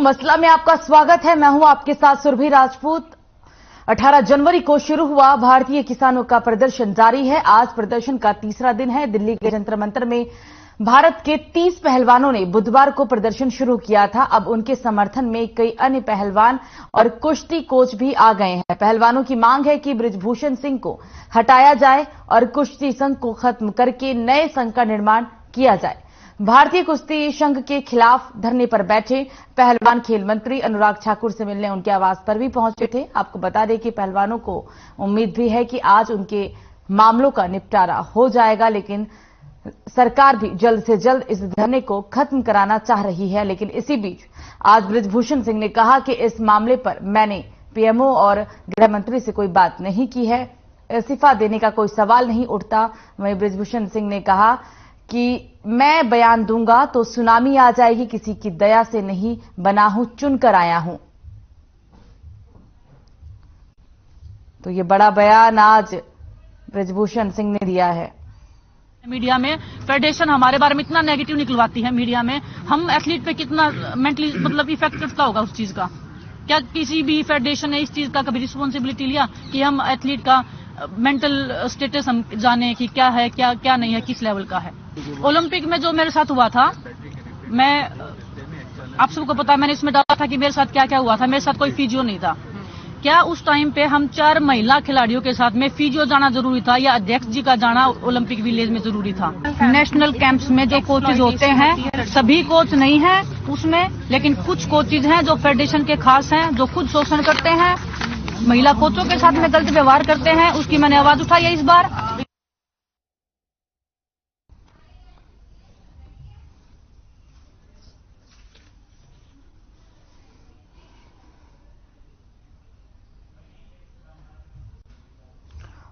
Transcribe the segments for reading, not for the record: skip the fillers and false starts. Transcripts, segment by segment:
मसला में आपका स्वागत है। मैं हूं आपके साथ सुरभि राजपूत। 18 जनवरी को शुरू हुआ भारतीय किसानों का प्रदर्शन जारी है। आज प्रदर्शन का तीसरा दिन है। दिल्ली के जंतर मंतर में भारत के 30 पहलवानों ने बुधवार को प्रदर्शन शुरू किया था। अब उनके समर्थन में कई अन्य पहलवान और कुश्ती कोच भी आ गए हैं। पहलवानों की मांग है कि बृजभूषण सिंह को हटाया जाए और कुश्ती संघ को खत्म करके नए संघ का निर्माण किया जाए। भारतीय कुश्ती संघ के खिलाफ धरने पर बैठे पहलवान खेल मंत्री अनुराग ठाकुर से मिलने उनके आवास पर भी पहुंचे थे। आपको बता दें कि पहलवानों को उम्मीद भी है कि आज उनके मामलों का निपटारा हो जाएगा, लेकिन सरकार भी जल्द से जल्द इस धरने को खत्म कराना चाह रही है। लेकिन इसी बीच आज बृजभूषण सिंह ने कहा कि इस मामले पर मैंने पीएमओ और गृह मंत्री से कोई बात नहीं की है, इस्तीफा देने का कोई सवाल नहीं उठता। वहीं बृजभूषण सिंह ने कहा कि मैं बयान दूंगा तो सुनामी आ जाएगी, किसी की दया से नहीं बना हूं, चुनकर आया हूं। तो ये बड़ा बयान आज बृजभूषण सिंह ने दिया है। मीडिया में फेडरेशन हमारे बारे में इतना नेगेटिव निकलवाती है, मीडिया में हम एथलीट पे कितना मेंटली मतलब इफेक्ट करता होगा उस चीज का। क्या किसी भी फेडरेशन ने इस चीज का कभी रिस्पॉन्सिबिलिटी लिया कि हम एथलीट का मेंटल स्टेटस हम जाने कि क्या है, क्या नहीं है, किस लेवल का है। ओलंपिक में जो मेरे साथ हुआ था, मैं आप सबको पता है, मैंने इसमें डाला था कि मेरे साथ क्या क्या हुआ था। मेरे साथ कोई फिजियो नहीं था। क्या उस टाइम पे हम 4 महिला खिलाड़ियों के साथ में फिजियो जाना जरूरी था या अध्यक्ष जी का जाना ओलंपिक विलेज में जरूरी था? नेशनल कैंप्स में जो कोचेज होते हैं, सभी कोच नहीं है उसमें, लेकिन कुछ कोचेज हैं जो फेडरेशन के खास हैं, जो खुद शोषण करते हैं, महिला कोचों के साथ में गलत व्यवहार करते हैं। उसकी मैंने आवाज उठाई है इस बार।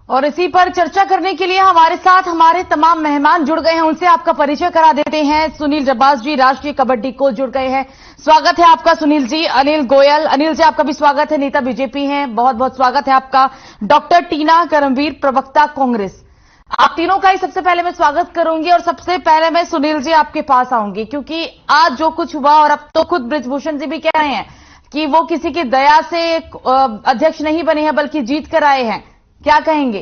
और इसी पर चर्चा करने के लिए हमारे साथ हमारे तमाम मेहमान जुड़ गए हैं। उनसे आपका परिचय करा देते हैं। सुनील जब्बास जी, राष्ट्रीय कबड्डी कोच, जुड़ गए हैं। स्वागत है आपका सुनील जी। अनिल गोयल, अनिल जी आपका भी स्वागत है, नेता बीजेपी हैं, बहुत बहुत स्वागत है आपका। डॉक्टर टीना करमवीर, प्रवक्ता कांग्रेस, आप तीनों का ही सबसे पहले मैं स्वागत करूंगी। और सबसे पहले मैं सुनील जी आपके पास आऊंगी, क्योंकि आज जो कुछ हुआ और अब तो खुद बृजभूषण जी भी कह रहे हैं कि वो किसी की दया से अध्यक्ष नहीं बने हैं बल्कि जीत कर आए हैं, क्या कहेंगे?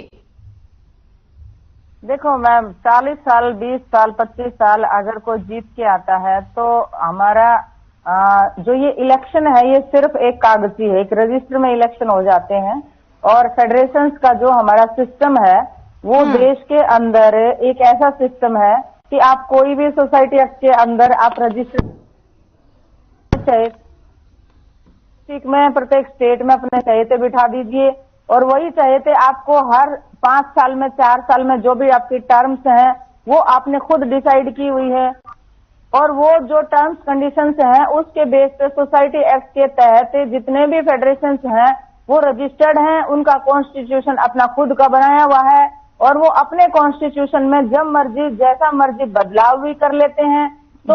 देखो मैम, 40 साल, 20 साल, 25 साल अगर कोई जीत के आता है तो हमारा जो ये इलेक्शन है ये सिर्फ एक कागजी है, एक रजिस्टर में इलेक्शन हो जाते हैं। और फेडरेशंस का जो हमारा सिस्टम है वो देश के अंदर एक ऐसा सिस्टम है कि आप कोई भी सोसाइटी एक्ट के अंदर आप रजिस्टर में प्रत्येक स्टेट में अपने चहेते बिठा दीजिए, और वही चाहते आपको हर 5 साल में, 4 साल में जो भी आपकी टर्म्स हैं वो आपने खुद डिसाइड की हुई है। और वो जो टर्म्स कंडीशंस हैं उसके बेस पे सोसाइटी एक्ट के तहत जितने भी फेडरेशंस हैं वो रजिस्टर्ड हैं, उनका कॉन्स्टिट्यूशन अपना खुद का बनाया हुआ है, और वो अपने कॉन्स्टिट्यूशन में जब मर्जी जैसा मर्जी बदलाव भी कर लेते हैं। तो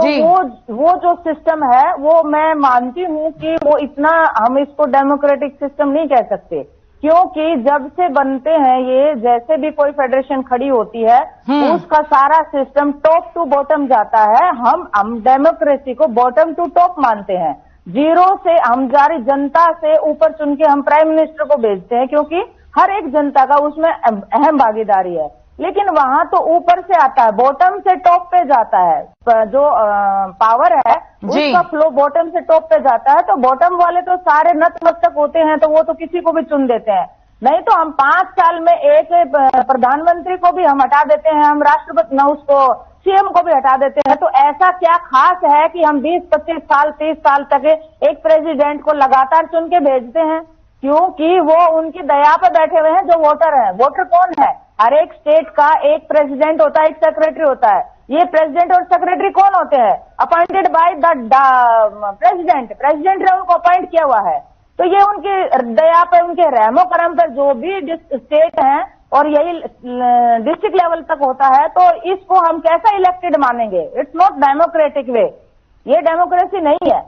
वो जो सिस्टम है वो मैं मानती हूँ कि वो इतना, हम इसको डेमोक्रेटिक सिस्टम नहीं कह सकते, क्योंकि जब से बनते हैं ये, जैसे भी कोई फेडरेशन खड़ी होती है उसका सारा सिस्टम टॉप टू बॉटम जाता है। हम डेमोक्रेसी को बॉटम टू टॉप मानते हैं। जीरो से हम जारी जनता से ऊपर चुन के हम प्राइम मिनिस्टर को भेजते हैं, क्योंकि हर एक जनता का उसमें अहम भागीदारी है। लेकिन वहां तो ऊपर से आता है, बॉटम से टॉप पे जाता है। जो पावर है उसका फ्लो बॉटम से टॉप पे जाता है। तो बॉटम वाले तो सारे नतमस्तक होते हैं, तो वो तो किसी को भी चुन देते हैं। नहीं तो हम 5 साल में एक प्रधानमंत्री को भी हम हटा देते हैं, हम राष्ट्रपति न उसको सीएम को भी हटा देते हैं। तो ऐसा क्या खास है कि हम 20-25 साल, 30 साल तक एक प्रेसिडेंट को लगातार चुन के भेजते हैं? क्योंकि वो उनकी दया पर बैठे हुए हैं जो वोटर है। वोटर कौन है? हर एक स्टेट का एक प्रेसिडेंट होता है, एक सेक्रेटरी होता है। ये प्रेसिडेंट और सेक्रेटरी कौन होते हैं? अपॉइंटेड बाय द प्रेसिडेंट ने उनको अपॉइंट किया हुआ है। तो ये उनकी दया पर, उनके रहमो करम पर जो भी स्टेट हैं, और यही डिस्ट्रिक्ट लेवल तक होता है, तो इसको हम कैसा इलेक्टेड मानेंगे? इट्स नॉट डेमोक्रेटिक वे, ये डेमोक्रेसी नहीं है।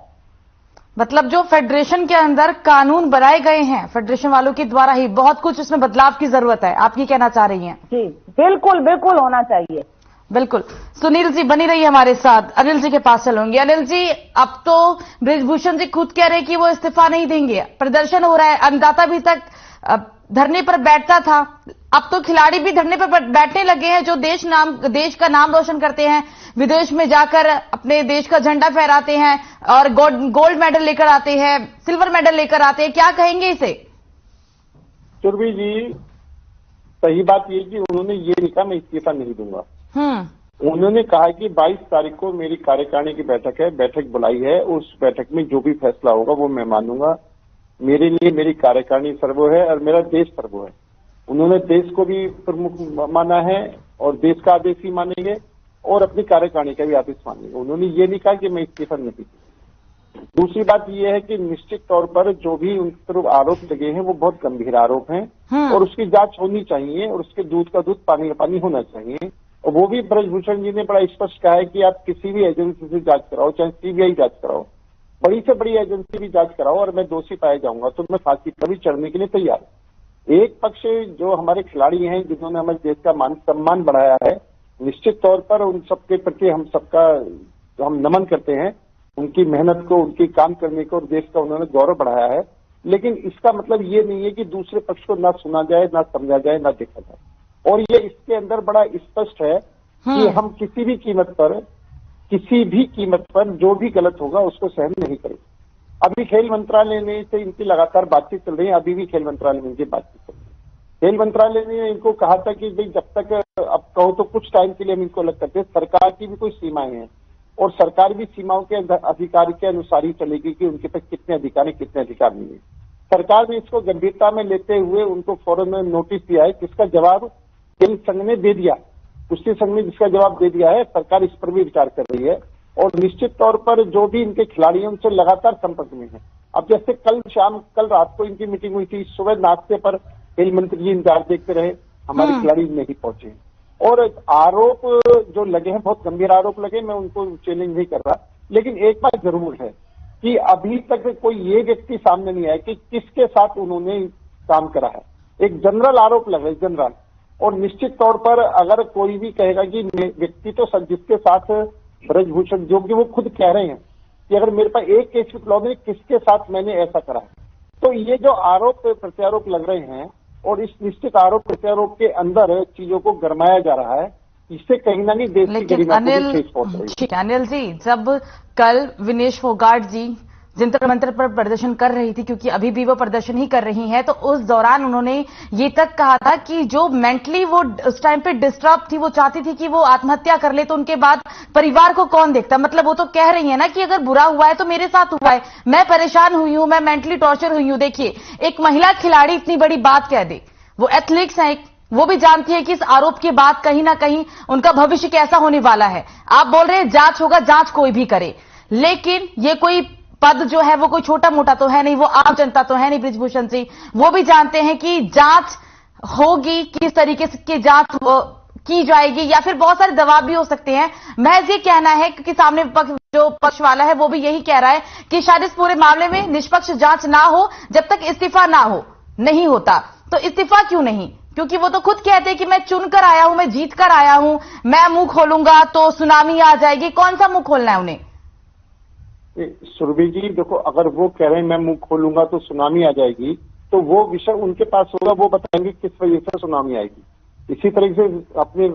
मतलब जो फेडरेशन के अंदर कानून बनाए गए हैं फेडरेशन वालों के द्वारा ही, बहुत कुछ उसमें बदलाव की जरूरत है, आप ये कहना चाह रही हैं? जी बिल्कुल, बिल्कुल होना चाहिए। बिल्कुल। सुनील जी बनी रही हमारे साथ, अनिल जी के पास चलूंगी। अनिल जी, अब तो बृजभूषण जी खुद कह रहे हैं कि वो इस्तीफा नहीं देंगे, प्रदर्शन हो रहा है, अन्नदाता भी तक धरने पर बैठता था, अब तो खिलाड़ी भी धरने पर बैठने लगे हैं जो देश का नाम रोशन करते हैं, विदेश में जाकर अपने देश का झंडा फहराते हैं और गोल्ड मेडल लेकर आते हैं, सिल्वर मेडल लेकर आते हैं, क्या कहेंगे इसे? सुरभि जी, सही बात ये कि उन्होंने ये नहीं कहा मैं इस्तीफा नहीं दूंगा। उन्होंने कहा कि 22 तारीख को मेरी कार्यकारिणी की बैठक है, बैठक बुलाई है, उस बैठक में जो भी फैसला होगा वो मैं मानूंगा। मेरे लिए मेरी कार्यकारिणी सर्वो है और मेरा देश सर्वो है। उन्होंने देश को भी प्रमुख माना है और देश का आदेश ही मानेंगे और अपनी कार्यकारिणी का भी आदेश मानेंगे। उन्होंने ये नहीं कहा कि मैं इस्तीफा नहीं दूंगा। दूसरी बात यह है कि निश्चित तौर पर जो भी उन तरफ आरोप लगे हैं वो बहुत गंभीर आरोप हैं और उसकी जांच होनी चाहिए और उसके दूध का दूध पानी का पानी होना चाहिए। और वो भी बृजभूषण जी ने बड़ा स्पष्ट कहा है कि आप किसी भी एजेंसी से जांच कराओ, चाहे सीबीआई जांच कराओ, बड़ी से बड़ी एजेंसी भी जांच कराओ और मैं दोषी पाया जाऊंगा तो मैं फांसी पर भी चढ़ने के लिए तैयार हूं। एक पक्ष जो हमारे खिलाड़ी हैं जिन्होंने हमारे देश का मान सम्मान बढ़ाया है, निश्चित तौर पर उन सबके प्रति हम नमन करते हैं, उनकी मेहनत को, उनकी काम करने को और देश का उन्होंने गौरव बढ़ाया है। लेकिन इसका मतलब ये नहीं है कि दूसरे पक्ष को ना सुना जाए, ना समझा जाए, ना देखा जाए। और ये इसके अंदर बड़ा स्पष्ट है कि हम किसी भी कीमत पर जो भी गलत होगा उसको सहन नहीं करेंगे। अभी खेल मंत्रालय ने से इनकी लगातार बातचीत चल रही है, अभी भी खेल मंत्रालय में इनकी बातचीत चल रही है। खेल मंत्रालय ने इनको कहा था कि भाई जब तक अब कहो तो कुछ टाइम के लिए हम इनको अलग करते हैं, सरकार की भी कोई सीमाएं हैं और सरकार भी सीमाओं के अधिकार के अनुसार ही चलेगी कि उनके पास कितने अधिकार है, कितने अधिकार नहीं है। सरकार ने इसको गंभीरता में लेते हुए उनको फौरन नोटिस दिया है, जिसका जवाब खेल संघ ने दे दिया, कुश्ती संघ ने जिसका जवाब दे दिया है। सरकार इस पर भी विचार कर रही है और निश्चित तौर पर जो भी इनके खिलाड़ी हैं उनसे लगातार संपर्क में है। अब जैसे कल रात को इनकी मीटिंग हुई थी, सुबह नाश्ते पर खेल मंत्री जी इंतजार देखते रहे, हमारे खिलाड़ी नहीं पहुंचे। और आरोप जो लगे हैं बहुत गंभीर आरोप लगे, मैं उनको चैलेंज नहीं कर रहा, लेकिन एक बात जरूर है कि अभी तक कोई ये व्यक्ति सामने नहीं आया कि किसके साथ उन्होंने काम करा है। एक जनरल आरोप लगा है, जनरल। और निश्चित तौर पर अगर कोई भी कहेगा कि व्यक्ति तो जिसके साथ बृजभूषण, जो कि वो खुद कह रहे हैं कि अगर मेरे पास एक केस विथलॉ में किसके साथ मैंने ऐसा करा है, तो ये जो आरोप प्रत्यारोप लग रहे हैं और इस निश्चित आरोप प्रत्यारोप के अंदर चीजों को गरमाया जा रहा है, इससे कहीं ना कहीं देश की गरिमा को भी ठेस पहुंच रही है। ठीक है अनिल जी, जब कल विनेश फोगाट जी जंतर मंतर पर प्रदर्शन कर रही थी, क्योंकि अभी भी वो प्रदर्शन ही कर रही हैं, तो उस दौरान उन्होंने ये तक कहा था कि जो मेंटली वो उस टाइम पे डिस्टर्ब थी, वो चाहती थी कि वो आत्महत्या कर ले, तो उनके बाद परिवार को कौन देखता। मतलब वो तो कह रही है ना कि अगर बुरा हुआ है तो मेरे साथ हुआ है, मैं परेशान हुई हूं, मैं मेंटली टॉर्चर हुई हूं। देखिए, एक महिला खिलाड़ी इतनी बड़ी बात कह दे, वो एथलीट्स हैं, वो भी जानती है कि इस आरोप के बाद कहीं ना कहीं उनका भविष्य कैसा होने वाला है। आप बोल रहे हैं जांच होगा, जांच कोई भी करे, लेकिन ये कोई पद जो है वो कोई छोटा मोटा तो है नहीं, वो आम जनता तो है नहीं बृजभूषण जी, वो भी जानते हैं कि जांच होगी, किस तरीके से की जांच की जाएगी, या फिर बहुत सारे दबाव भी हो सकते हैं। महज ये कहना है क्योंकि सामने जो पक्ष वाला है वो भी यही कह रहा है कि शायद इस पूरे मामले में निष्पक्ष जांच ना हो जब तक इस्तीफा ना हो। नहीं होता तो इस्तीफा क्यों नहीं, क्योंकि वो तो खुद कहते हैं कि मैं चुनकर आया हूं, मैं जीत कर आया हूं, मैं मुंह खोलूंगा तो सुनामी आ जाएगी। कौन सा मुंह खोलना है उन्हें? सुरभि जी देखो, अगर वो कह रहे हैं मैं मुंह खोलूंगा तो सुनामी आ जाएगी, तो वो विषय उनके पास होगा, वो बताएंगे किस वजह से सुनामी आएगी। इसी तरह से अपने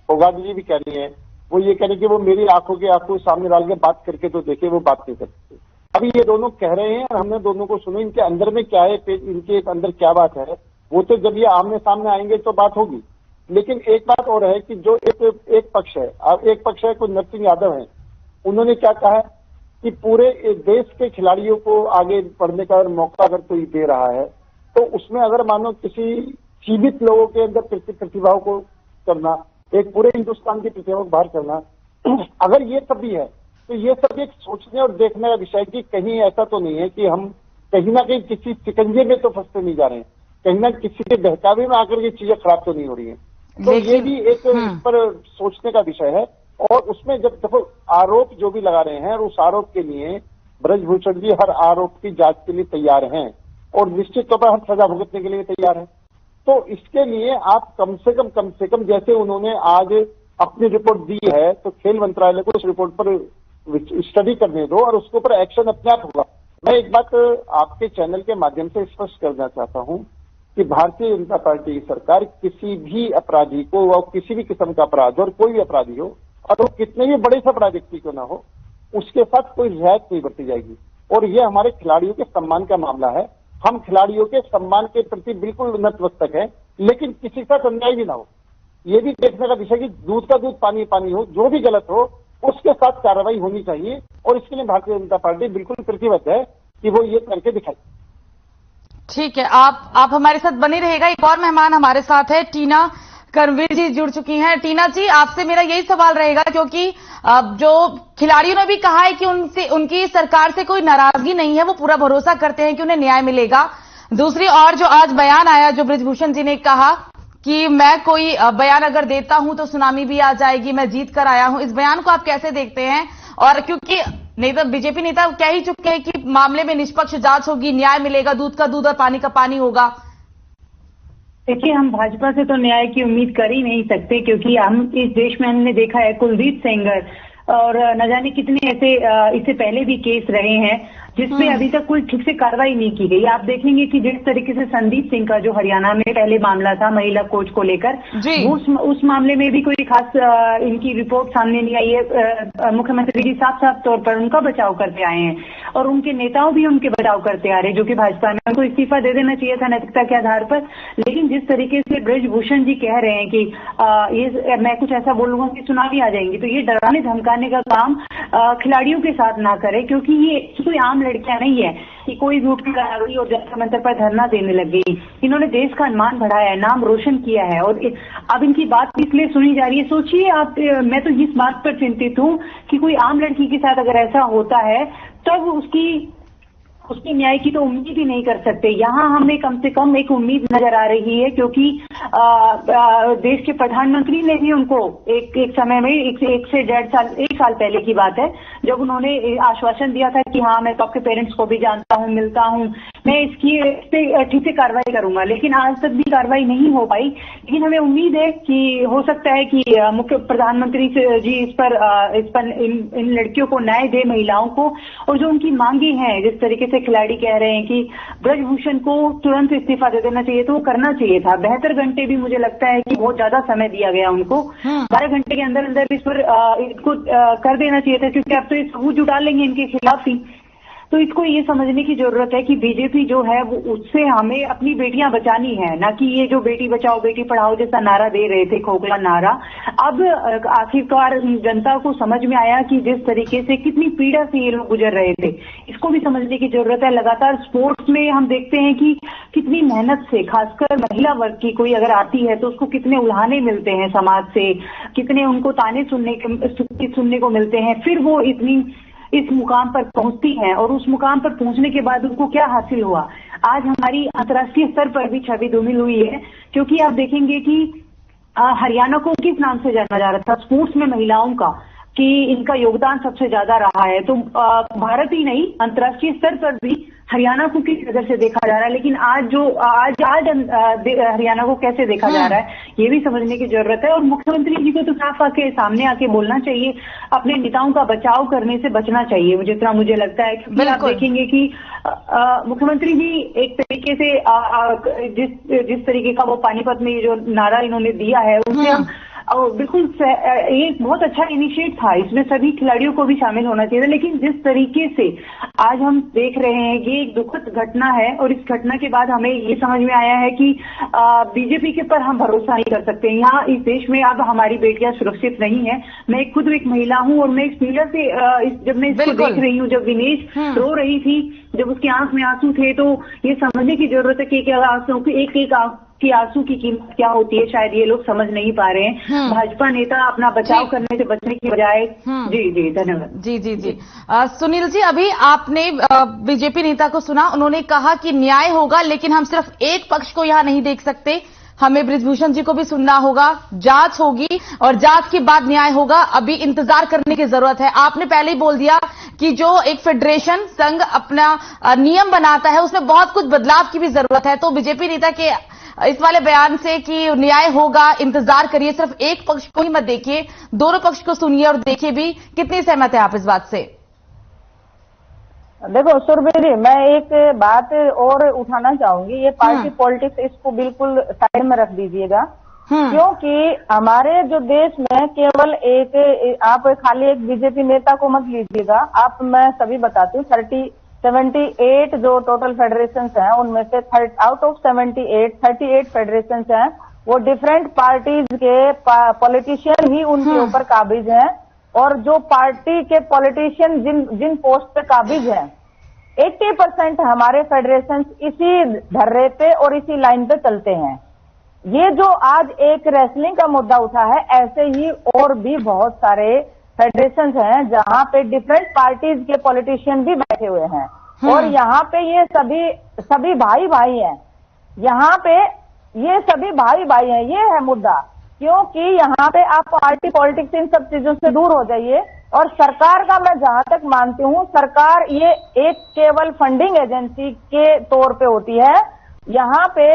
फोगाट जी भी कह रही है, वो ये कह रहे हैं कि वो मेरी आंखों के आंखों सामने डाल के बात करके तो देखे, वो बात नहीं करते। अभी ये दोनों कह रहे हैं और हमने दोनों को सुनो, इनके अंदर में क्या है, इनके अंदर क्या बात है, वो तो जब ये आमने सामने आएंगे तो बात होगी। लेकिन एक बात और है कि जो एक पक्ष है, एक पक्ष है कोई नरसिंह यादव है, उन्होंने क्या कहा है कि पूरे देश के खिलाड़ियों को आगे बढ़ने का मौका अगर कोई दे रहा है तो उसमें अगर मानो किसी सीमित लोगों के अंदर प्रतिभाओं को करना, एक पूरे हिंदुस्तान की प्रतिभा को बाहर करना, अगर ये सब भी है तो ये सब एक सोचने और देखने का विषय कि कहीं ऐसा तो नहीं है कि हम कहीं ना कहीं किसी शिकंजे में तो फंसते नहीं जा रहे हैं, कहीं ना किसी के बहकावे में आकर ये चीजें खराब तो नहीं हो रही है। तो ये भी एक इस पर सोचने का विषय है। और उसमें जब देखो आरोप जो भी लगा रहे हैं, और उस आरोप के लिए बृजभूषण जी हर आरोप की जांच के लिए तैयार हैं और निश्चित तौर पर हर सजा भुगतने के लिए तैयार हैं। तो इसके लिए आप कम से कम जैसे उन्होंने आज अपनी रिपोर्ट दी है तो खेल मंत्रालय को उस रिपोर्ट पर स्टडी करने दो और उसके ऊपर एक्शन अपने आप होगा। मैं एक बात आपके चैनल के माध्यम से स्पष्ट करना चाहता हूं कि भारतीय जनता पार्टी की सरकार किसी भी अपराधी को व किसी भी किस्म का अपराध और कोई भी अपराधी हो और वो कितने भी बड़े से अपराध व्यक्ति क्यों ना हो, उसके साथ कोई रियायत नहीं बरती जाएगी। और ये हमारे खिलाड़ियों के सम्मान का मामला है। हम खिलाड़ियों के सम्मान के प्रति बिल्कुल नतमस्तक है, लेकिन किसी के साथ अन्याय भी ना हो। ये भी देखने का विषय कि दूध का दूध पानी पानी हो, जो भी गलत हो उसके साथ कार्रवाई होनी चाहिए और इसके लिए भारतीय जनता पार्टी बिल्कुल प्रतिबद्ध है कि वो ये करके दिखाए। ठीक है, आप हमारे साथ बने रहेगा। एक और मेहमान हमारे साथ है, टीना करमवीर जी जुड़ चुकी हैं। टीना जी, आपसे मेरा यही सवाल रहेगा, क्योंकि जो खिलाड़ियों ने भी कहा है कि उनकी सरकार से कोई नाराजगी नहीं है, वो पूरा भरोसा करते हैं कि उन्हें न्याय मिलेगा। दूसरी ओर जो आज बयान आया, जो बृजभूषण जी ने कहा कि मैं कोई बयान अगर देता हूं तो सुनामी भी आ जाएगी, मैं जीत कर आया हूं, इस बयान को आप कैसे देखते हैं? और क्योंकि नहीं तो बीजेपी नेता कह ही चुके हैं कि मामले में निष्पक्ष जांच होगी, न्याय मिलेगा, दूध का दूध और पानी का पानी होगा। देखिए, हम भाजपा से तो न्याय की उम्मीद कर ही नहीं सकते, क्योंकि हम इस देश में हमने देखा है कुलदीप सेंगर और न जाने कितने ऐसे इससे पहले भी केस रहे हैं जिसमें अभी तक कोई ठीक से कार्रवाई नहीं की गई। आप देखेंगे कि जिस तरीके से संदीप सिंह का जो हरियाणा में पहले मामला था महिला कोच को लेकर, उस मामले में भी कोई खास इनकी रिपोर्ट सामने नहीं आई है। मुख्यमंत्री जी साफ साफ तौर पर उनका बचाव करते आए हैं और उनके नेताओं भी उनके बचाव करते आ रहे, जो कि भाजपा में उनको इस्तीफा दे देना चाहिए था नैतिकता के आधार पर। लेकिन जिस तरीके से बृजभूषण जी कह रहे हैं कि ये मैं कुछ ऐसा बोलूंगा कि सुनामी आ जाएंगी, तो ये डराने धमकाने का काम खिलाड़ियों के साथ ना करे, क्योंकि ये कोई आम लड़कियां नहीं है कि कोई झूठ की आ गई और जंतर मंतर पर धरना देने लग गई। इन्होंने देश का मान बढ़ाया है, नाम रोशन किया है और अब इनकी बात इसलिए सुनी जा रही है। सोचिए आप, मैं तो इस बात पर चिंतित हूं कि कोई आम लड़की के साथ अगर ऐसा होता है तब उसकी न्याय की तो उम्मीद ही नहीं कर सकते। यहाँ हमें कम से कम एक उम्मीद नजर आ रही है, क्योंकि देश के प्रधानमंत्री ने भी उनको एक समय में एक से 1.5 साल पहले की बात है, जब उन्होंने आश्वासन दिया था कि हाँ, मैं तो आपके पेरेंट्स को भी जानता हूँ, मिलता हूँ, मैं इस पे ठीक से कार्रवाई करूंगा। लेकिन आज तक भी कार्रवाई नहीं हो पाई। लेकिन हमें उम्मीद है कि हो सकता है कि मुख्य प्रधानमंत्री जी इस पर इन लड़कियों को न्याय दे, महिलाओं को, और जो उनकी मांगे हैं, जिस तरीके से खिलाड़ी कह रहे हैं कि बृजभूषण को तुरंत इस्तीफा दे देना चाहिए, तो वो करना चाहिए था। 72 घंटे भी मुझे लगता है कि बहुत ज्यादा समय दिया गया उनको। 12 घंटे के अंदर अंदर इस पर इसको कर देना चाहिए था, क्योंकि अब तो ये सबूत जुटा लेंगे इनके खिलाफ ही। तो इसको ये समझने की जरूरत है कि बीजेपी जो है वो उससे हमें अपनी बेटियां बचानी है, ना कि ये जो बेटी बचाओ बेटी पढ़ाओ जैसा नारा दे रहे थे, खोखला नारा। अब आखिरकार जनता को समझ में आया कि जिस तरीके से कितनी पीड़ा से ये लोग गुजर रहे थे, इसको भी समझने की जरूरत है। लगातार स्पोर्ट्स में हम देखते हैं कि कितनी मेहनत से, खासकर महिला वर्ग की कोई अगर आती है तो उसको कितने उल्हाने मिलते हैं समाज से, कितने उनको ताने सुनने को मिलते हैं, फिर वो इस मुकाम पर पहुंचती हैं और उस मुकाम पर पहुंचने के बाद उनको क्या हासिल हुआ। आज हमारी अंतर्राष्ट्रीय स्तर पर भी छवि धूमिल हुई है, क्योंकि आप देखेंगे कि हरियाणा को किस नाम से जाना जा रहा था स्पोर्ट्स में महिलाओं का, कि इनका योगदान सबसे ज्यादा रहा है। तो भारत ही नहीं, अंतर्राष्ट्रीय स्तर पर भी हरियाणा को किस नजर से देखा जा रहा है। लेकिन आज हरियाणा को कैसे देखा जा रहा है, ये भी समझने की जरूरत है। और मुख्यमंत्री जी को तो साफ सामने आके बोलना चाहिए, अपने नेताओं का बचाव करने से बचना चाहिए, जितना मुझे लगता है। क्योंकि आप देखेंगे कि मुख्यमंत्री जी एक तरीके से जिस तरीके का वो पानीपत में जो नारा इन्होंने दिया है, उससे हम बिल्कुल ये बहुत अच्छा इनिशिएट था, इसमें सभी खिलाड़ियों को भी शामिल होना चाहिए। लेकिन जिस तरीके से आज हम देख रहे हैं, ये एक दुखद घटना है और इस घटना के बाद हमें ये समझ में आया है कि बीजेपी के पर हम भरोसा नहीं कर सकते। यहाँ इस देश में अब हमारी बेटियां सुरक्षित नहीं है। मैं खुद एक महिला हूँ और मैं इस पीड़ा से जब मैं इसको देख रही हूँ, जब विनेश रो रही थी, जब उसकी आंख में आंसू थे, तो ये समझने की जरूरत है कि आंसू की एक कि आंसू की कीमत क्या होती है, शायद ये लोग समझ नहीं पा रहे हैं। भाजपा नेता अपना बचाव करने से बचने की बजाय जी धन्यवाद। जी सुनील जी, अभी आपने बीजेपी नेता को सुना, उन्होंने कहा कि न्याय होगा, लेकिन हम सिर्फ एक पक्ष को यहां नहीं देख सकते, हमें बृजभूषण जी को भी सुनना होगा, जांच होगी और जांच के बाद न्याय होगा, अभी इंतजार करने की जरूरत है। आपने पहले ही बोल दिया कि जो एक फेडरेशन संघ अपना नियम बनाता है उसमें बहुत कुछ बदलाव की भी जरूरत है। तो बीजेपी नेता के इस वाले बयान से कि न्याय होगा, इंतजार करिए, सिर्फ एक पक्ष को ही मत देखिए, दोनों पक्ष को सुनिए और देखिए भी। कितनी सहमत है आप इस बात से? देखो सुरभि जी, मैं एक बात और उठाना चाहूंगी। ये पार्टी पॉलिटिक्स, इसको बिल्कुल साइड में रख दीजिएगा, क्योंकि हमारे जो देश में केवल एक, आप खाली एक बीजेपी नेता को मत लीजिएगा आप, मैं सभी बताती हूँ। 78 जो टोटल फेडरेशंस हैं उनमें से आउट ऑफ 38 फेडरेशंस हैं वो डिफरेंट पार्टीज के पॉलिटिशियन ही उनके ऊपर काबिज हैं। और जो पार्टी के पॉलिटिशियन जिन पोस्ट पे काबिज हैं, 80% हमारे फेडरेशंस इसी धर्रे पे और इसी लाइन पे चलते हैं। ये जो आज एक रेसलिंग का मुद्दा उठा है, ऐसे ही और भी बहुत सारे फेडरेशंस हैं जहां पे डिफरेंट पार्टीज के पॉलिटिशियन भी बैठे हुए हैं और यहाँ पे ये सभी भाई भाई हैं। यहाँ पे ये सभी भाई भाई हैं, ये है मुद्दा। क्योंकि यहाँ पे आप पार्टी पॉलिटिक्स इन सब चीजों से दूर हो जाइए। और सरकार का मैं जहां तक मानती हूँ, सरकार ये एक केवल फंडिंग एजेंसी के तौर पे होती है। यहाँ पे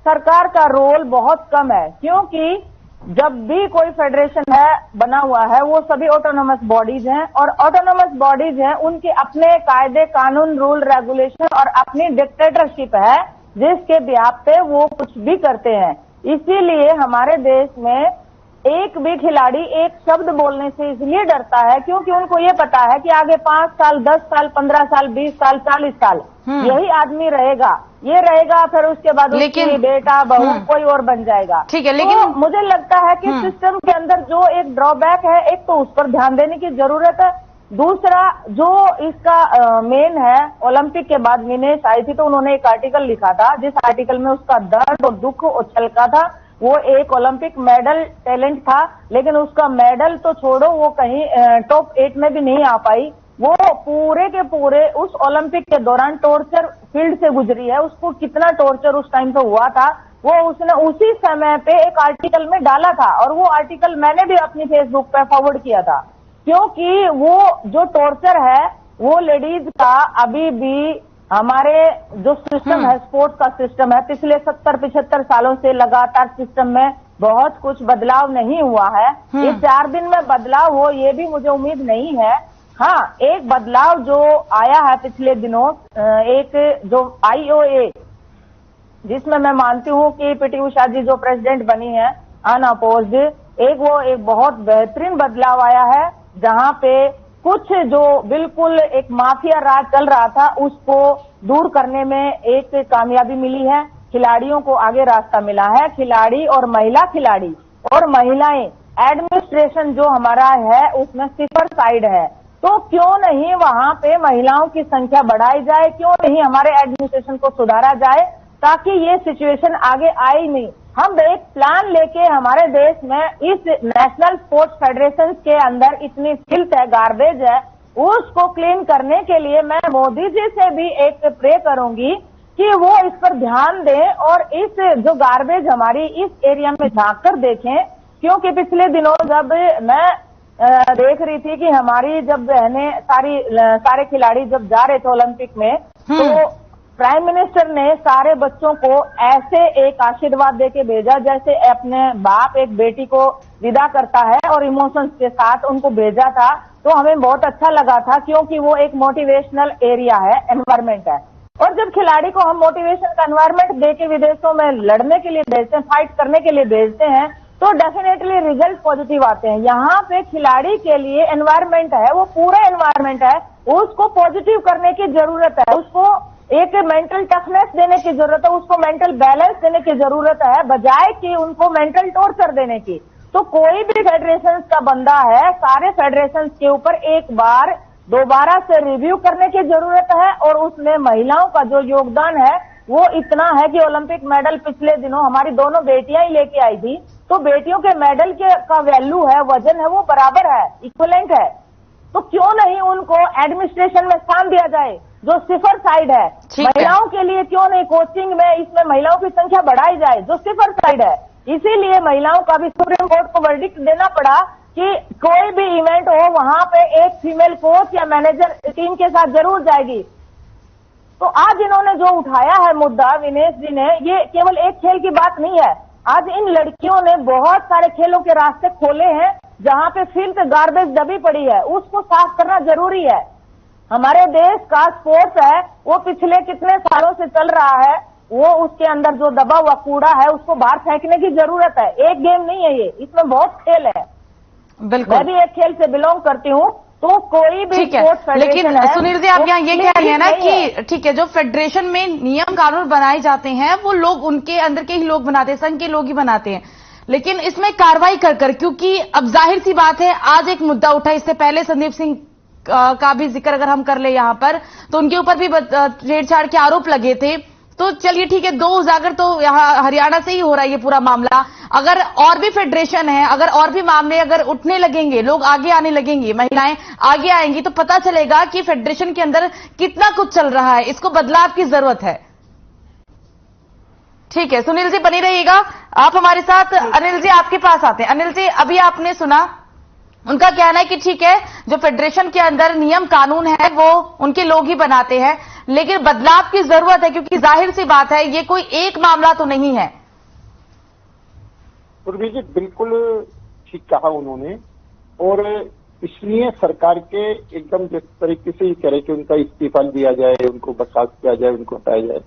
सरकार का रोल बहुत कम है, क्योंकि जब भी कोई फेडरेशन है बना हुआ है वो सभी ऑटोनोमस बॉडीज हैं और ऑटोनोमस बॉडीज हैं, उनके अपने कायदे कानून रूल रेगुलेशन और अपनी डिक्टेटरशिप है जिसके बिहाफ पे वो कुछ भी करते हैं। इसीलिए हमारे देश में एक भी खिलाड़ी एक शब्द बोलने से इसलिए डरता है क्योंकि उनको ये पता है कि आगे 5 साल, 10 साल, 15 साल, 20 साल, 40 साल यही आदमी रहेगा, ये रहेगा, फिर उसके बाद उसकी बेटा बहू कोई और बन जाएगा। ठीक है, लेकिन तो मुझे लगता है कि सिस्टम के अंदर जो एक ड्रॉबैक है, एक तो उस पर ध्यान देने की जरूरत है। दूसरा जो इसका मेन है, ओलंपिक के बाद विनेश आई थी तो उन्होंने एक आर्टिकल लिखा था जिस आर्टिकल में उसका दर्द और दुख और छलका था। वो एक ओलंपिक मेडल टैलेंट था, लेकिन उसका मेडल तो छोड़ो, वो कहीं टॉप 8 में भी नहीं आ पाई। वो पूरे के पूरे उस ओलंपिक के दौरान टॉर्चर फील्ड से गुजरी है। उसको कितना टॉर्चर उस टाइम पे हुआ था वो उसने उसी समय पे एक आर्टिकल में डाला था और वो आर्टिकल मैंने भी अपनी फेसबुक पे फॉरवर्ड किया था। क्योंकि वो जो टॉर्चर है वो लेडीज का अभी भी हमारे जो सिस्टम है, स्पोर्ट्स का सिस्टम है, पिछले 70-75 सालों से लगातार सिस्टम में बहुत कुछ बदलाव नहीं हुआ है। ये 4 दिन में बदलाव हो ये भी मुझे उम्मीद नहीं है। हाँ, एक बदलाव जो आया है पिछले दिनों, एक जो IOA, जिसमें मैं मानती हूँ कि पीटी उषा जी जो प्रेसिडेंट बनी है अनअपोज्ड, एक बहुत बेहतरीन बदलाव आया है जहाँ पे कुछ जो बिल्कुल एक माफिया राज चल रहा था उसको दूर करने में एक कामयाबी मिली है। खिलाड़ियों को आगे रास्ता मिला है। खिलाड़ी और महिला खिलाड़ी और महिलाएं, एडमिनिस्ट्रेशन जो हमारा है उसमें 0 साइड है, तो क्यों नहीं वहां पे महिलाओं की संख्या बढ़ाई जाए, क्यों नहीं हमारे एडमिनिस्ट्रेशन को सुधारा जाए ताकि ये सिचुएशन आगे आई नहीं। हम एक प्लान लेके हमारे देश में इस नेशनल स्पोर्ट्स फेडरेशन के अंदर इतनी फिल्थ है, गार्बेज है, उसको क्लीन करने के लिए मैं मोदी जी से भी एक प्रे करूंगी कि वो इस पर ध्यान दें और इस जो गार्बेज हमारी इस एरिया में झांक कर देखें। क्योंकि पिछले दिनों जब मैं देख रही थी कि हमारी जब बहनें सारे खिलाड़ी जब जा रहे थे ओलंपिक में, तो प्राइम मिनिस्टर ने सारे बच्चों को ऐसे एक आशीर्वाद देके भेजा जैसे अपने बाप एक बेटी को विदा करता है और इमोशंस के साथ उनको भेजा था। तो हमें बहुत अच्छा लगा था क्योंकि वो एक मोटिवेशनल एरिया है, एनवायरमेंट है। और जब खिलाड़ी को हम मोटिवेशन का एनवायरमेंट देके विदेशों में लड़ने के लिए भेजते हैं, फाइट करने के लिए भेजते हैं, तो डेफिनेटली रिजल्ट पॉजिटिव आते हैं। यहाँ पे खिलाड़ी के लिए एनवायरमेंट है, वो पूरा एनवायरमेंट है, उसको पॉजिटिव करने की जरूरत है, उसको एक मेंटल टफनेस देने की जरूरत है, उसको मेंटल बैलेंस देने की जरूरत है, बजाय कि उनको मेंटल टॉर्चर देने की। तो कोई भी फेडरेशन का बंदा है, सारे फेडरेशन के ऊपर एक बार दोबारा से रिव्यू करने की जरूरत है। और उसमें महिलाओं का जो योगदान है वो इतना है कि ओलंपिक मेडल पिछले दिनों हमारी दोनों बेटियां ही लेके आई थी, तो बेटियों के मेडल का वैल्यू है, वजन है, वो बराबर है, इक्विवेलेंट है। तो क्यों नहीं उनको एडमिनिस्ट्रेशन में स्थान दिया जाए जो 0 साइड है। महिलाओं के लिए क्यों नहीं कोचिंग में इसमें महिलाओं की संख्या बढ़ाई जाए जो 0 साइड है। इसीलिए महिलाओं का भी सुप्रीम कोर्ट को वर्डिक्ट देना पड़ा कि कोई भी इवेंट हो वहां पे एक फीमेल कोच या मैनेजर टीम के साथ जरूर जाएगी। तो आज इन्होंने जो उठाया है मुद्दा विनेश जी ने, ये केवल एक खेल की बात नहीं है। आज इन लड़कियों ने बहुत सारे खेलों के रास्ते खोले हैं जहां पे फिल्थ गार्बेज दबी पड़ी है, उसको साफ करना जरूरी है। हमारे देश का स्पोर्ट्स है वो पिछले कितने सालों से चल रहा है, वो उसके अंदर जो दबा हुआ कूड़ा है उसको बाहर फेंकने की जरूरत है। एक गेम नहीं है ये, इसमें बहुत खेल है। बिल्कुल, मैं भी एक खेल से बिलोंग करती हूँ, तो कोई भी ठीक है। लेकिन सुनील जी, आप यहाँ ये कह रही है ना कि ठीक है, जो फेडरेशन में नियम कानून बनाए जाते हैं वो लोग उनके अंदर के ही लोग बनाते हैं, संघ के लोग ही बनाते हैं, लेकिन इसमें कार्रवाई कर क्योंकि अब जाहिर सी बात है, आज एक मुद्दा उठा, इससे पहले संदीप सिंह का भी जिक्र अगर हम कर ले यहां पर, तो उनके ऊपर भी छेड़छाड़ के आरोप लगे थे। तो चलिए ठीक है, 2 उजागर तो यहाँ हरियाणा से ही हो रहा है ये पूरा मामला। अगर और भी फेडरेशन है, अगर और भी मामले अगर उठने लगेंगे, लोग आगे आने लगेंगे, महिलाएं आगे आएंगी, तो पता चलेगा कि फेडरेशन के अंदर कितना कुछ चल रहा है। इसको बदलाव की जरूरत है। ठीक है सुनील जी, बनी रहिएगा आप हमारे साथ। अनिल जी आपके पास आते हैं। अनिल जी, अभी आपने सुना, उनका कहना है कि ठीक है, जो फेडरेशन के अंदर नियम कानून है वो उनके लोग ही बनाते हैं, लेकिन बदलाव की जरूरत है, क्योंकि जाहिर सी बात है ये कोई एक मामला तो नहीं है। पूर्वी जी बिल्कुल ठीक कहा उन्होंने, और इसलिए सरकार के एकदम जिस तरीके से कह रहे कि उनका इस्तीफा दिया जाए, उनको बर्खास्त किया जाए, उनको हटाया जाए।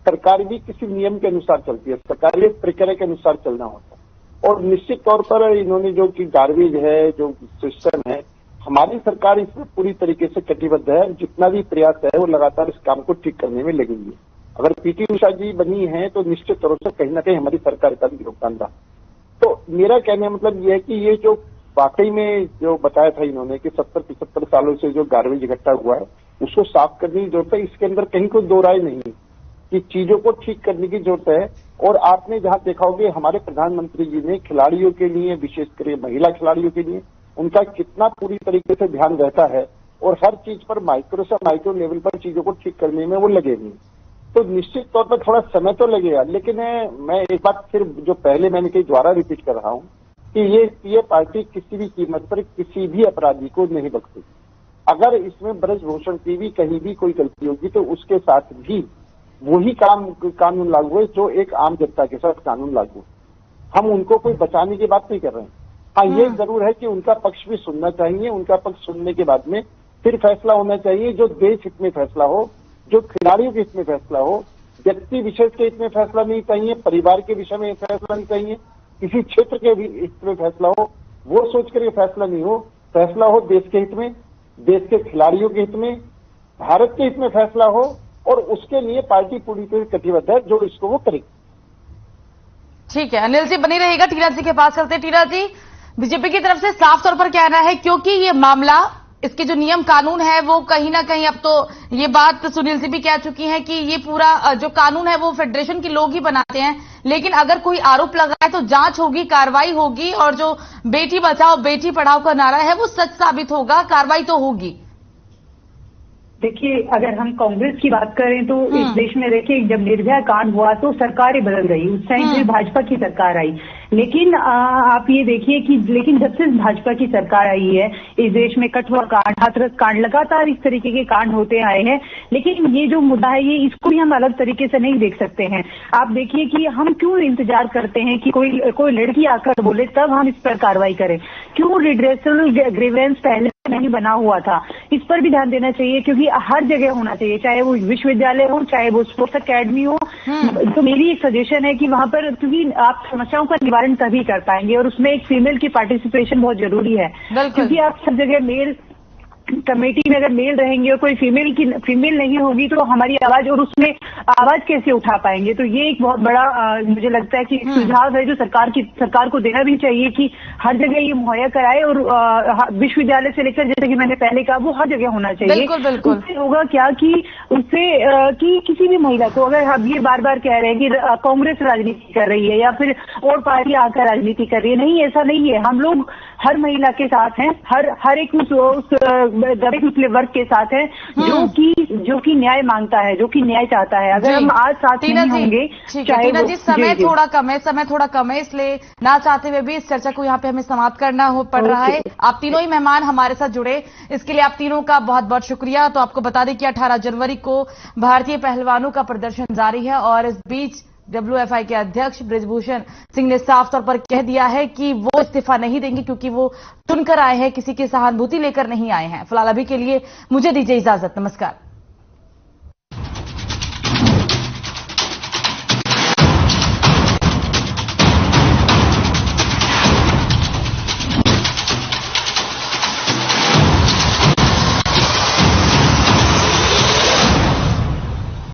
सरकार भी किसी नियम के अनुसार चलती है, सरकार एक प्रक्रिया के अनुसार चलना होता है। और निश्चित तौर पर इन्होंने जो कि गार्बेज है, जो सिस्टम है, हमारी सरकार इसमें पूरी तरीके से कटिबद्ध है। जितना भी प्रयास है वो लगातार इस काम को ठीक करने में लगेंगे। अगर पीटी उषा जी बनी है तो निश्चित तौर से कहीं ना कहीं हमारी सरकार का भी योगदान रहा। तो मेरा कहने का मतलब ये है कि ये जो वाकई में जो बताया था इन्होंने कि 70-75 सालों से जो गार्बेज इकट्ठा हुआ है उसको साफ करने की जरूरत है। इसके अंदर कहीं कोई दो राय नहीं कि चीजों को ठीक करने की जरूरत है। और आपने जहां देखा होगा हमारे प्रधानमंत्री जी ने खिलाड़ियों के लिए, विशेषकर महिला खिलाड़ियों के लिए, उनका कितना पूरी तरीके से ध्यान रहता है और हर चीज पर माइक्रो से माइक्रो लेवल पर चीजों को ठीक करने में वो लगे हुए। तो निश्चित तौर पर थोड़ा समय तो लगेगा, लेकिन मैं एक बात फिर जो पहले मैंने कई द्वारा रिपीट कर रहा हूं कि ये पार्टी किसी भी कीमत पर किसी भी अपराधी को नहीं बख्शेगी। अगर इसमें ब्रजभूषण की भी कहीं भी कोई गलती होगी तो उसके साथ भी वही कानून लागू है जो एक आम जनता के साथ कानून लागू है। हम उनको कोई बचाने की बात नहीं कर रहे हैं। हाँ, ये जरूर है कि उनका पक्ष भी सुनना चाहिए। उनका पक्ष सुनने के बाद में फिर फैसला होना चाहिए जो देश हित में फैसला हो, जो खिलाड़ियों के हित में फैसला हो, व्यक्ति विशेष के हित में फैसला नहीं चाहिए, परिवार के विषय में फैसला नहीं चाहिए, किसी क्षेत्र के भी हित में फैसला हो। वो सोच कर फैसला नहीं हो, फैसला हो देश के हित में, देश के खिलाड़ियों के हित में, भारत के हित में फैसला हो। और उसके लिए पार्टी पूरी तरह कटिबद्ध है जो इसको वो करेगी। ठीक है अनिल जी, बनी रहेगा। टीना जी के पास करते हैं। टीना जी, बीजेपी की तरफ से साफ तौर पर कहना है, क्योंकि ये मामला, इसके जो नियम कानून है वो कहीं ना कहीं, अब तो ये बात सुनील जी भी कह चुकी है कि ये पूरा जो कानून है वो फेडरेशन के लोग ही बनाते हैं, लेकिन अगर कोई आरोप लगा है तो जांच होगी, कार्रवाई होगी, और जो बेटी बचाओ बेटी पढ़ाओ का नारा है वो सच साबित होगा, कार्रवाई तो होगी। देखिए, अगर हम कांग्रेस की बात करें तो इस देश में देखिए जब निर्भया कांड हुआ तो सरकारें बदल गई, उस टाइम फिर भाजपा की सरकार आई। लेकिन आप ये देखिए कि लेकिन जब से भाजपा की सरकार आई है इस देश में कठुआ कांड, हाथरस कांड, लगातार इस तरीके के कांड होते आए हैं। लेकिन ये जो मुद्दा है ये इसको भी हम अलग तरीके से नहीं देख सकते हैं। आप देखिए कि हम क्यों इंतजार करते हैं कि कोई लड़की आकर बोले तब हम इस पर कार्रवाई करें। क्यों रिड्रेसल ग्रीवेंस पहले नहीं बना हुआ था, इस पर भी ध्यान देना चाहिए, क्योंकि हर जगह होना चाहिए, चाहे वो विश्वविद्यालय हो, चाहे वो स्पोर्ट्स अकेडमी हो। तो मेरी एक सजेशन है कि वहां पर, क्योंकि आप समस्याओं का निवारण तभी कर पाएंगे और उसमें एक फीमेल की पार्टिसिपेशन बहुत जरूरी है, क्योंकि आप सब जगह मेल कमेटी में अगर मेल रहेंगे और कोई फीमेल नहीं होगी तो हमारी आवाज, और उसमें आवाज कैसे उठा पाएंगे। तो ये एक बहुत बड़ा मुझे लगता है कि सुझाव है जो सरकार को देना भी चाहिए कि हर जगह ये मुहैया कराए, और विश्वविद्यालय से लेकर, जैसे कि मैंने पहले कहा, वो हर जगह होना चाहिए। बिल्कुल बिल्कुल। उससे होगा क्या कि उससे कि किसी भी महिला को, अगर हम ये बार बार कह रहे हैं कि कांग्रेस राजनीति कर रही है या फिर और पार्टी आकर राजनीति कर रही है, नहीं, ऐसा नहीं है। हम लोग हर महिला के साथ हैं, हर एक उस दबे कुचले वर्ग के साथ है, जो कि न्याय मांगता है, जो कि न्याय चाहता है। अगर हम आज साथ नहीं होंगे, चाहे टीना जी, समय थोड़ा कम है, इसलिए ना चाहते हुए भी इस चर्चा को यहाँ पे हमें समाप्त करना पड़ रहा है। आप तीनों ही मेहमान हमारे साथ जुड़े, इसके लिए आप तीनों का बहुत बहुत शुक्रिया। तो आपको बता दें कि 18 जनवरी को भारतीय पहलवानों का प्रदर्शन जारी है और इस बीच WFI के अध्यक्ष बृजभूषण सिंह ने साफ तौर पर कह दिया है कि वो इस्तीफा नहीं देंगे, क्योंकि वो चुनकर आए हैं, किसी की सहानुभूति लेकर नहीं आए हैं। फिलहाल अभी के लिए मुझे दीजिए इजाजत। नमस्कार।